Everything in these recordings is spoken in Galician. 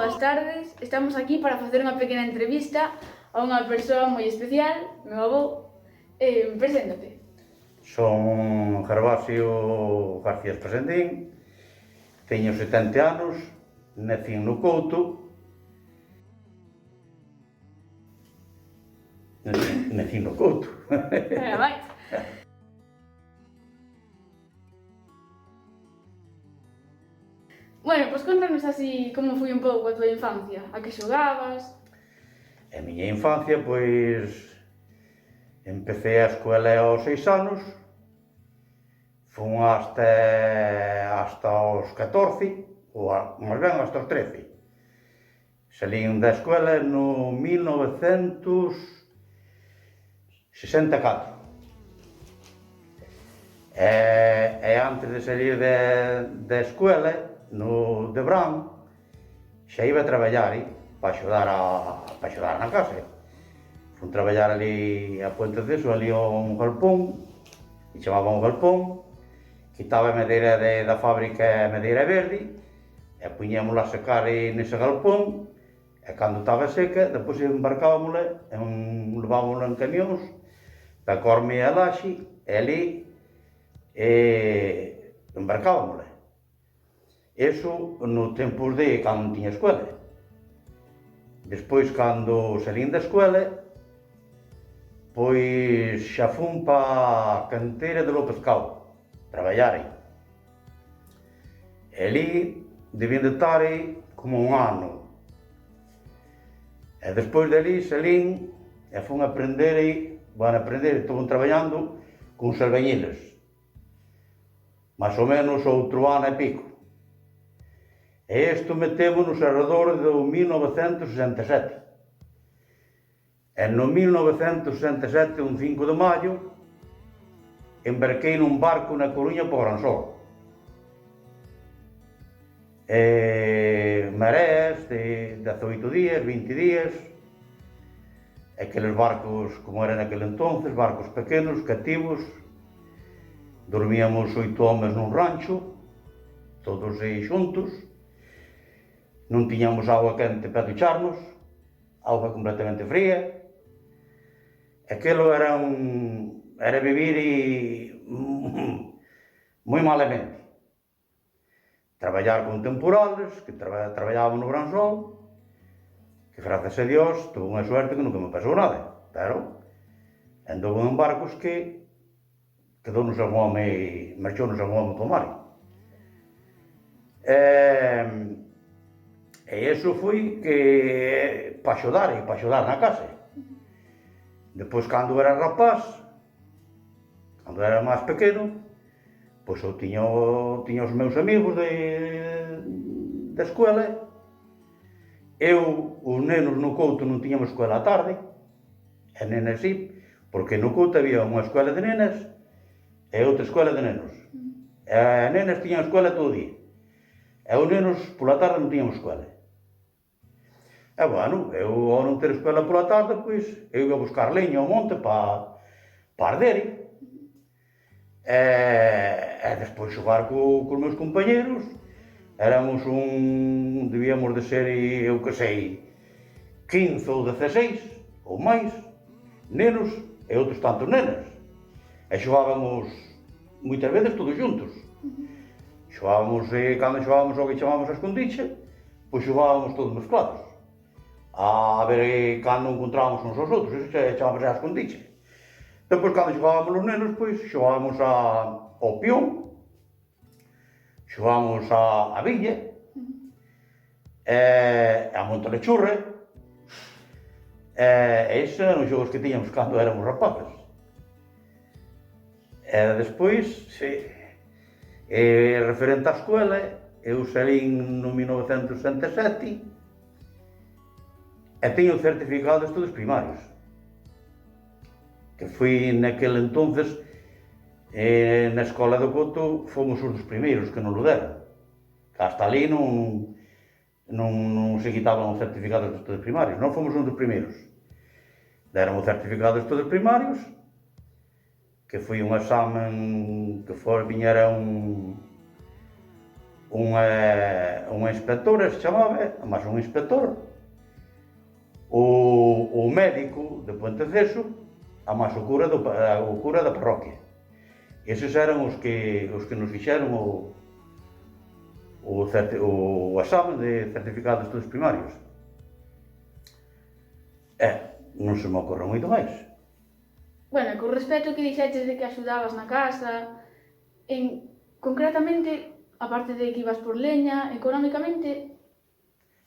boas tardes. Estamos aquí para facer unha pequena entrevista a unha persoa moi especial, meu avó. Preséntate. Son Gervasio García Presendín, teño 70 anos, nacín no Couto. Nacín no Couto. Vai. Bueno, pois contanos así como foi un pouco a tua infancia, a que xogabas. A miña infancia, pois, empecé a escola aos 6 anos, fun hasta os 14, ou máis ben hasta os 13. Salín da escola no 1964. E antes de salir da escola, no de verán, xa iba a traballar para axudar na casa. Fun traballar ali a Puente de Ceso, ali a un galpón, que chamaba un galpón, quitaba a madeira da fábrica, madeira verde, e puñémola a secar nese galpón, e cando estaba seca, depois embarcábamosla, levábamosla en camións, para Corme e a Laxe, e ali embarcábamosla. Eso no tempos de cando non tiña escola. Despois, cando salín da escola, pois xa fun pa a canteira de López Cao, traballar aí. E ali debín de estar como un ano. E despois dali salín e fun aprender estaban traballando con os albañiles. Más ou menos outro ano e pico. E isto metémonos alrededor do 1967. E no 1967, un 5 de maio, embarquei nun barco na Coruña para o Gran Sol. Mareas de 18 días, 20 días, aqueles barcos, como eran naquele entonces, barcos pequenos, cativos. Dormíamos 8 homes nun rancho, todos aí xuntos. Non tiñamos auga quente para ducharnos, auga completamente fría. Aquilo era vivir moi malamente. Traballar con temporales, que traballábamos no Gran Sol, que grazas a Dios tuve unha suerte que nunca me pasou nada, pero andou en barcos que quedounos a home, marchounos a home para o mar. E iso foi que para axudar na casa. Depois, cando era rapaz, cando era máis pequeno, pois eu tiña os meus amigos da escola. Os nenos no Couto non tiñamos escola á tarde, e nenas sí, porque no Couto había unha escola de nenas e outra escola de nenos. E as nenas tiñan escola todo o día, e os nenos pola tarde non tiñamos escola. E bueno, eu ao non ter escola pola tarde, pois eu ia buscar leña ao monte para arder. E despois xogar cos meus compañeros. Éramos debíamos de ser, eu que sei, 15 ou 16, ou máis, nenos e outros tantos nenas. E xogábamos moitas veces todos xuntos. Cando xogábamos ao que chamábamos a escondiche, pois xogábamos todos mezclados. A ver cando encontrábamos uns aos outros, eso chamábamos a escondiche. Depois, cando xogábamos os nenos, pois xogábamos ao pión, xogábamos a villa, a montelechurra, e esos eran os xogos que tiñamos cando éramos rapaces. E despois, referente á escola, eu salín no 1967 e teño o certificado de estudos primarios, que foi naquele entonces, na escola do Couto, fomos os dos primeiros que nos lo deron. Hasta ali non se quitaban os certificados de estudos primarios, non fomos uns dos primeiros. Deron o certificado de estudos primarios, que foi un examen que viñera un unha inspectora, se chamaba, máis un inspector, o médico de Ponteceso, a máis o cura da parroquia. Eses eran os que nos fixeron o examen de certificado de estudos primarios. Non se me ocorre moito máis. Bueno, con respecto que dixeches de que axudabas na casa, concretamente, aparte de que ibas por leña, económicamente...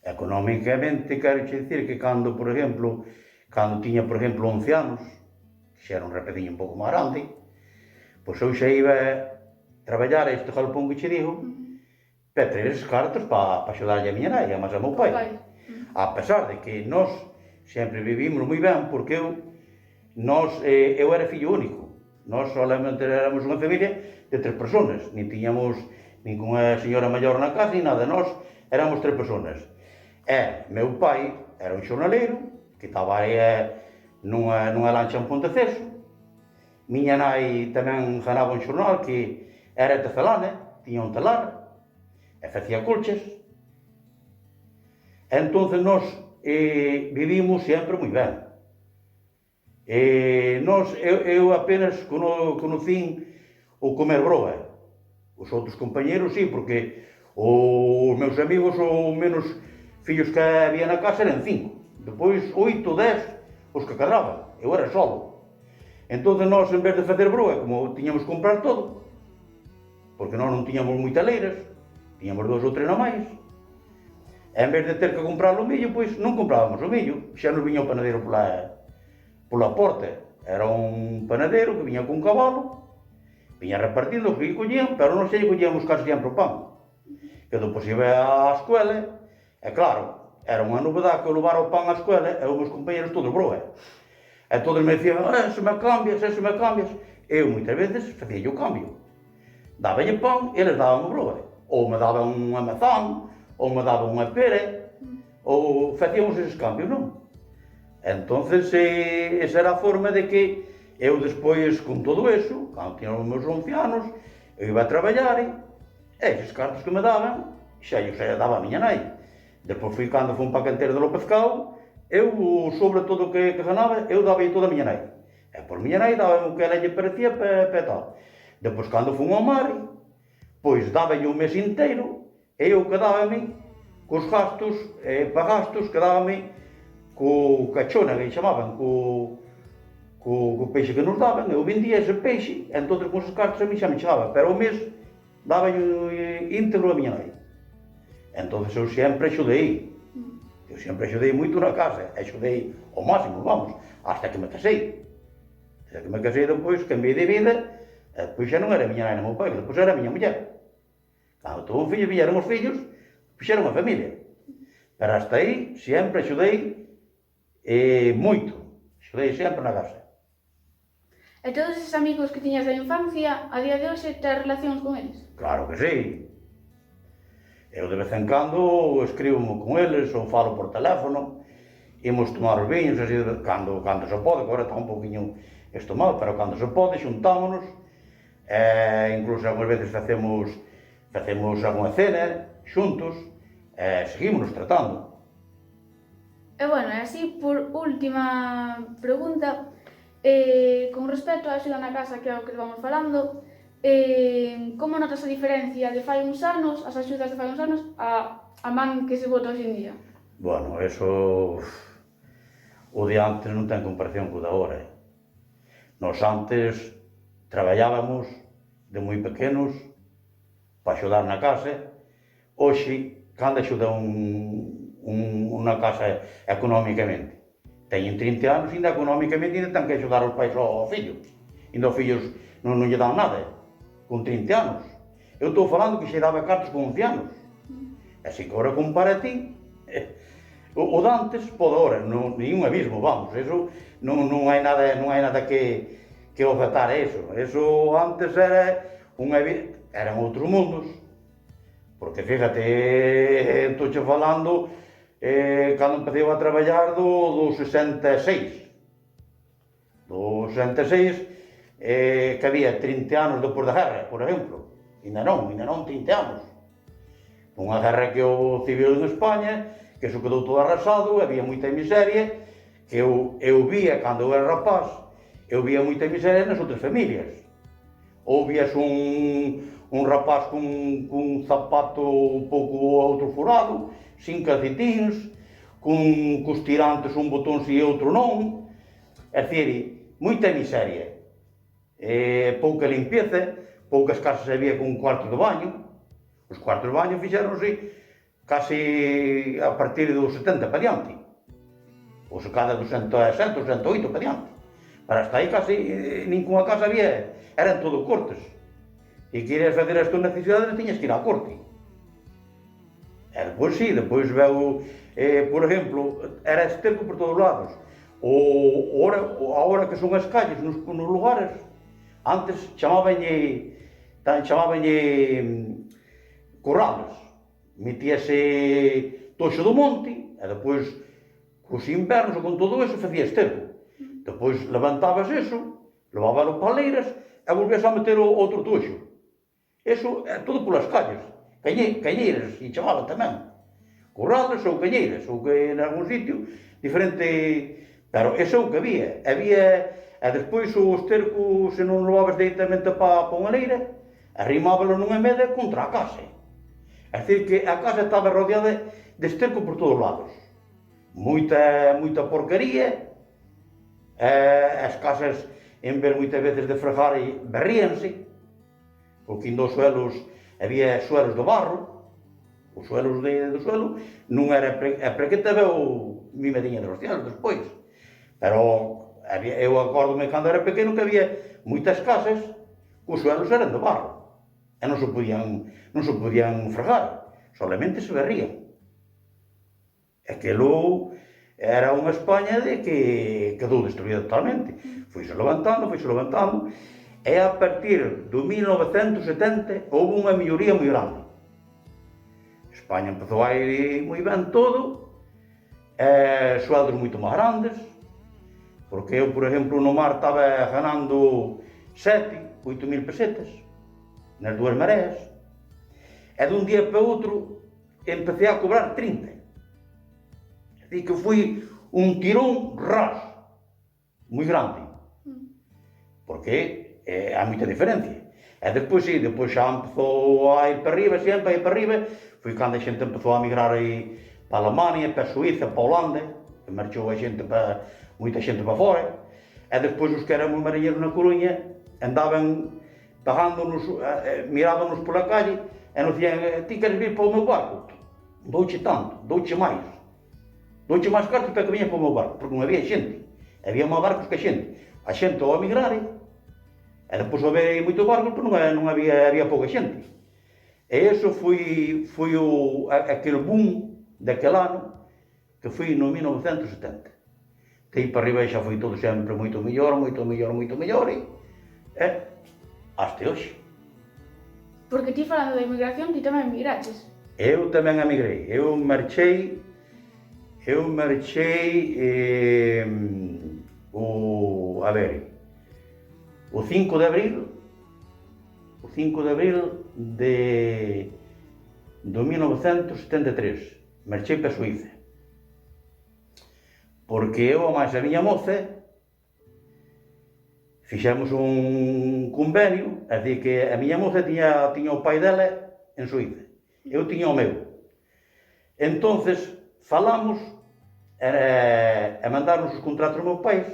Económicamente, quero dicir que cando, por exemplo, cando tiña, por exemplo, 11 anos, que xa era un rapediño un pouco máis grande, pois eu xa iba a traballar a este galpón que che digo, para traer eses cartos para axudarlle a miña nai, e máis ao meu pai. A pesar de que nós sempre vivimos moi ben, porque eu era fillo único. Nós solamente éramos unha familia de 3 persoas, nin tiñamos ningunha señora maior na casa, nin nada, nós éramos 3 persoas. Meu pai era un xornaleiro, que estaba aí nunha lancha en Ponteceso. Miña nai tamén ganaba un xornal que era tecelana, tiña un telar, e facía colches. Entón, nós vivimos sempre moi ben. Eu apenas conocín o comer broa. Os outros compañeros, sí, porque os meus amigos, o menos fillos que había na casa eran 5. Depois, 8, 10, os que cadraban. Eu era solo. Entón, nós, en vez de facer broa, como tiñamos que comprar todo, porque nós non tiñamos moitas leiras, tiñamos 2 ou 3 na máis, en vez de ter que comprar o millo, pois non comprábamos o millo, xa nos viña o panadero pola porta. Era un panadero que viña con cabalo, viña repartindo o que collían, pero non se lle collíamos casi sempre o pan. Que depois iba á escuela, e claro, era unha novedade que eu levara o pan á escuela, e os meus compañeros todos broa. E todos me dicían, se me cambias. Eu, moitas veces, facía o cambio. Daballe pan, eles daban o broa. Ou me daban unha mazán, ou me daban unha pera, ou facíamos eses cambios, non? Entón, esa era a forma de que eu despois, con todo eso, cando tinha os meus 11 anos, eu iba a traballar, e eses cartos que me daban, xa daba a miña nai. Depois fui cando fui para a canteira de López Cao, eu, sobre todo o que ganaba, eu daba toda a miña nai. E por miña nai daba o que ela lle parecía para tal. Depois, cando fui ao mar, pois daba-lhe o mes inteiro, e eu quedaba-me cos gastos, para gastos, quedaba-me co cachona, que chamaban, co peixe que nos daban, eu vendía ese peixe, entón con esos cartos a mí xa me chegaba, pero o mes daba-lhe íntegro a miña nai. Entón eu sempre axudei moito na casa, axudei ao máximo, vamos, hasta que me casei. Hasta que me casei depois, cambiei de vida, e depois xa non era a miña nai nem o meu pai, depois era a miña muller. Cando tuve un fillo, vieron os fillos, fixeron a familia. Pero hasta aí, sempre axudei moito. Axudei sempre na casa. E todos eses amigos que tiñas da infancia, a día de hoxe, tes relacións con eles? Claro que sí. Eu de vez en cando escribo con eles, ou falo por teléfono, imos tomar os viños, así, cando se pode, que agora está un poquinho isto mal, pero cando se pode, xuntámonos, incluso algunhas veces facemos algunha cena, xuntos, seguímonos tratando. E bueno, e así, por última pregunta, con respecto á axuda na casa, que é o que vamos falando, como notas a diferencia de fai uns anos, as axudas de fai uns anos, a man que se bota hoxe en día? Bueno, eso... O de antes non ten comparación co de agora. Nos antes traballábamos de moi pequenos para axudar na casa. Hoxe, cando axuda unha casa económicamente? Teñen 30 anos, ainda económicamente ainda ten que axudar os pais aos fillos. Ainda os fillos non lle dan nada, con 30 anos. Eu estou falando que xe daba cartos con 11 anos. Así que agora compara ti, o de antes, pode agora, nin un abismo, vamos, eso non hai nada que objetar a eso. Eso antes eran outros mundos. Porque, fíjate, estou che falando cando empecé a traballar do 66. Do 66, que había 30 anos depois da guerra, por exemplo. Ainda non 30 anos. Unha guerra que houve civil en España, que iso quedou todo arrasado, había moita miseria, que eu vía, cando eu era rapaz, eu vía moita miseria nas outras familias. Ou vías un rapaz cun zapato un pouco outro furado, sin calcetins, cos tirantes un botón si e outro non. É dicir, moita miseria. Pouca limpieza, poucas casas había con cuarto de baño. Os cuartos de baño fixéronse casi a partir dos 70 para diante. Ou se cada 207, 208 para diante. Para hasta aí casi ninguna casa había, eran todo cortes. E querías fazer as túas necesidades, tiñas que ir á corte. E depois sí, depois veu, por exemplo, era esterco por todos lados. Ahora que son as calles nos lugares, antes chamabanlle corrales. Metíase toxo do monte, e depois, cos invernos ou con todo eso, facía esterco. Depois levantabas eso, levábalo paleiras, e volvías a meter outro toxo. Eso é todo polas calles, cañeiras, e chamaban tamén. Corrales ou cañeiras, ou que en algún sitio diferente. Pero eso é o que había. E despois o esterco, se non levabas directamente para unha leira, arrimábalo nunha meda contra a casa. É dicir, que a casa estaba rodeada de esterco por todos lados. Moita porcaría. As casas, en vez moitas veces de fregar, berríanse, porque nos suelos había suelos de barro. Os suelos do suelo non era para que te veu mi mediña de los cielos despois. Pero eu acórdome cando era pequeno que había moitas casas que os suelos eran de barro e non se podían fregar, solamente se berrían. Aquilo era unha España de que quedou destruída totalmente. Foise levantando, e a partir do 1970 houve unha melloría moi grande. España empezou a ir moi ben todo, sueldos moito máis grandes, porque eu, por exemplo, no mar estaba ganando 7, 8.000 pesetas, nas dúas mareas, e dun día para outro empecé a cobrar 30. É dicir, que foi un tirón ras, moi grande, porque há moita diferencia. E despois, sí, depois xa empezou a ir para arriba, sempre a ir para arriba, foi cando a xente empezou a migrar aí para a Alemania, para a Suíza, para a Holanda, que marchou moita xente para fora, e despois os que éramos mariñeiros na Coruña andaban pagándonos, mirábanos pola calle, e nos dicían, ti queres vir para o meu barco? Douche tanto, douche máis cartos para que viñas para o meu barco, porque non había xente, había máis barcos que a xente ao emigrar, e depois houve moitos barcos, pero non había pouca xente. E iso foi aquele boom daquele ano, que foi no 1970. Que aí para arriba xa foi todo sempre moito mellor, e hasta hoxe. Porque ti falando da inmigración, ti tamén emigraches. Eu tamén emigrei. Eu marchei o 5 de abril do 1973, marchei para a Suíza. Porque eu, a máis a miña moza, fixemos un convenio, é dicir, que a miña moza tiña o pai dela en Suíza, eu tiña o meu. Entonces, falamos e mandarnos os contratos aos meus pais,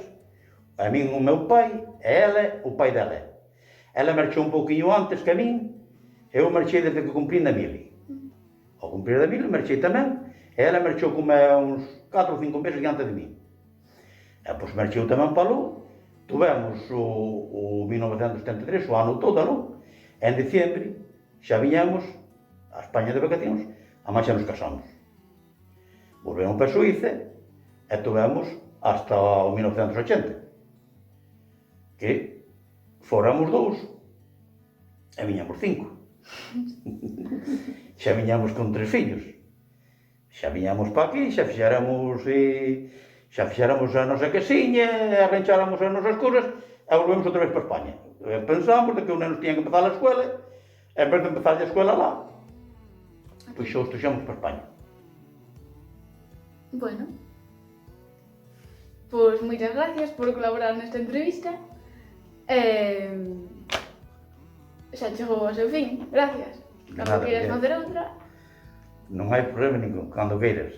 a min o meu pai, e ela o pai dela. Ela marchou un pouquinho antes que a min, eu marchei desde que cumprí na mili. Ao cumprir a mili, marchei tamén, e ela marchou como uns 4 ou 5 meses diante de min. E pois marchou tamén para Ló, tivemos o 1973, o ano todo a Ló, e en diciembre xa viñamos a España de vacacións, a máis xa nos casamos. Volvemos para a Suíza e tivemos hasta o 1980, que fóramos 2 e viñamos 5. Xa viñamos con 3 fillos. Xa viñamos para aquí, xa fixéramos a nosa casiña, arrancháramos as nosas cousas e volvemos outra vez para España. Pensamos que os nenos tiñan que empezar a escuela, e en vez de empezar a escuela lá, pois xa os tuxemos para España. Bueno, pois moitas gracias por colaborar nesta entrevista. Xa chegou ao seu fin, gracias. De Cando nada, queiras Miguel. facer outra, Non hai problema ningún, cando queiras.